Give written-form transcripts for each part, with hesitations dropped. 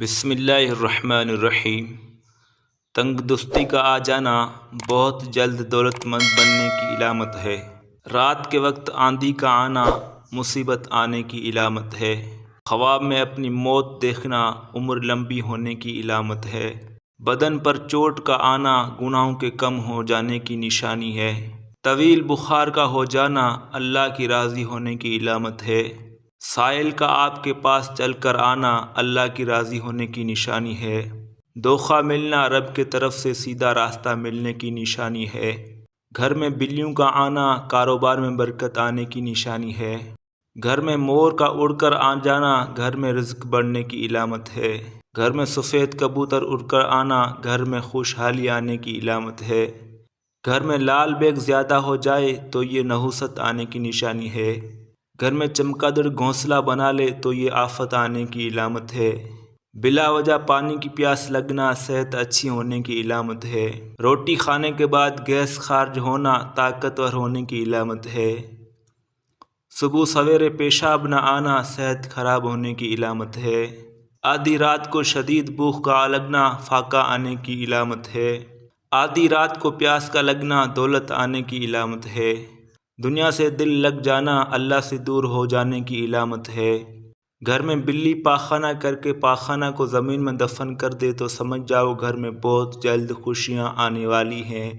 بسم اللہ الرحمن الرحیم۔ تنگ دستی کا آ جانا بہت جلد دولت مند بننے کی علامت ہے۔ رات کے وقت آندھی کا آنا مصیبت آنے کی علامت ہے۔ خواب میں اپنی موت دیکھنا عمر لمبی ہونے کی علامت ہے۔ بدن پر چوٹ کا آنا گناہوں کے کم ہو جانے کی نشانی ہے۔ طویل بخار کا ہو جانا اللہ کی راضی ہونے کی علامت ہے۔ سائل کا آپ کے پاس چل کر آنا اللہ کی راضی ہونے کی نشانی ہے۔ دھوکہ ملنا رب کے طرف سے سیدھا راستہ ملنے کی نشانی ہے۔ گھر میں بلیوں کا آنا کاروبار میں برکت آنے کی نشانی ہے۔ گھر میں مور کا اڑ کر آ جانا گھر میں رزق بڑھنے کی علامت ہے۔ گھر میں سفید کبوتر اڑ کر آنا گھر میں خوشحالی آنے کی علامت ہے۔ گھر میں لال بیگ زیادہ ہو جائے تو یہ نحوست آنے کی نشانی ہے۔ گھر میں چمگادڑ گھونسلہ بنا لے تو یہ آفت آنے کی علامت ہے۔ بلا وجہ پانی کی پیاس لگنا صحت اچھی ہونے کی علامت ہے۔ روٹی کھانے کے بعد گیس خارج ہونا طاقتور ہونے کی علامت ہے۔ صبح سویرے پیشاب نہ آنا صحت خراب ہونے کی علامت ہے۔ آدھی رات کو شدید بھوک کا لگنا فاقہ آنے کی علامت ہے۔ آدھی رات کو پیاس کا لگنا دولت آنے کی علامت ہے۔ دنیا سے دل لگ جانا اللہ سے دور ہو جانے کی علامت ہے۔ گھر میں بلی پاخانہ کر کے پاخانہ کو زمین میں دفن کر دے تو سمجھ جاؤ گھر میں بہت جلد خوشیاں آنے والی ہیں۔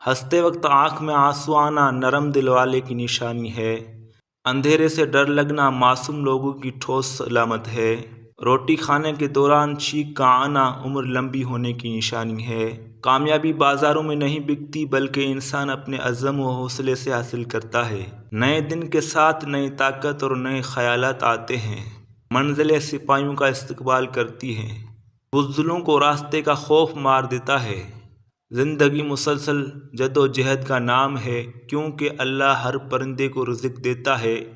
ہنستے وقت آنکھ میں آنسو آنا نرم دل والے کی نشانی ہے۔ اندھیرے سے ڈر لگنا معصوم لوگوں کی ٹھوس علامت ہے۔ روٹی کھانے کے دوران چھینک کا آنا عمر لمبی ہونے کی نشانی ہے۔ کامیابی بازاروں میں نہیں بکتی بلکہ انسان اپنے عزم و حوصلے سے حاصل کرتا ہے۔ نئے دن کے ساتھ نئی طاقت اور نئے خیالات آتے ہیں۔ منزلیں سپاہیوں کا استقبال کرتی ہیں۔ بزدلوں کو راستے کا خوف مار دیتا ہے۔ زندگی مسلسل جد و جہد کا نام ہے کیونکہ اللہ ہر پرندے کو رزق دیتا ہے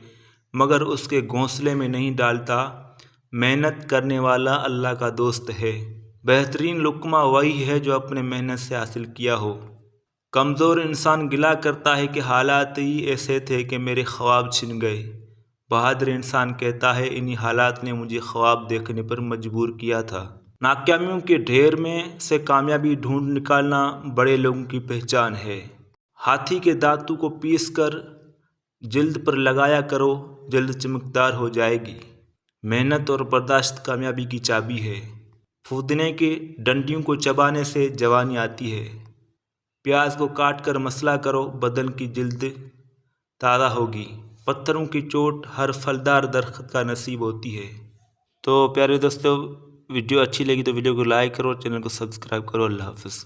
مگر اس کے گھونسلے میں نہیں ڈالتا۔ محنت کرنے والا اللہ کا دوست ہے۔ بہترین لقمہ وہی ہے جو اپنے محنت سے حاصل کیا ہو۔ کمزور انسان گلہ کرتا ہے کہ حالات ہی ایسے تھے کہ میرے خواب چھن گئے۔ بہادر انسان کہتا ہے انہی حالات نے مجھے خواب دیکھنے پر مجبور کیا تھا۔ ناکامیوں کے ڈھیر میں سے کامیابی ڈھونڈ نکالنا بڑے لوگوں کی پہچان ہے۔ ہاتھی کے دانتوں کو پیس کر جلد پر لگایا کرو جلد چمکدار ہو جائے گی۔ محنت اور برداشت کامیابی کی چابی ہے۔ پودینے کی ڈنڈیوں کو چبانے سے جوانی آتی ہے۔ پیاز کو کاٹ کر مسلا کرو بدن کی جلد تازہ ہوگی۔ پتھروں کی چوٹ ہر پھلدار درخت کا نصیب ہوتی ہے۔ تو پیارے دوستو، ویڈیو اچھی لگی تو ویڈیو کو لائک کرو، چینل کو سبسکرائب کرو۔ اللہ حافظ۔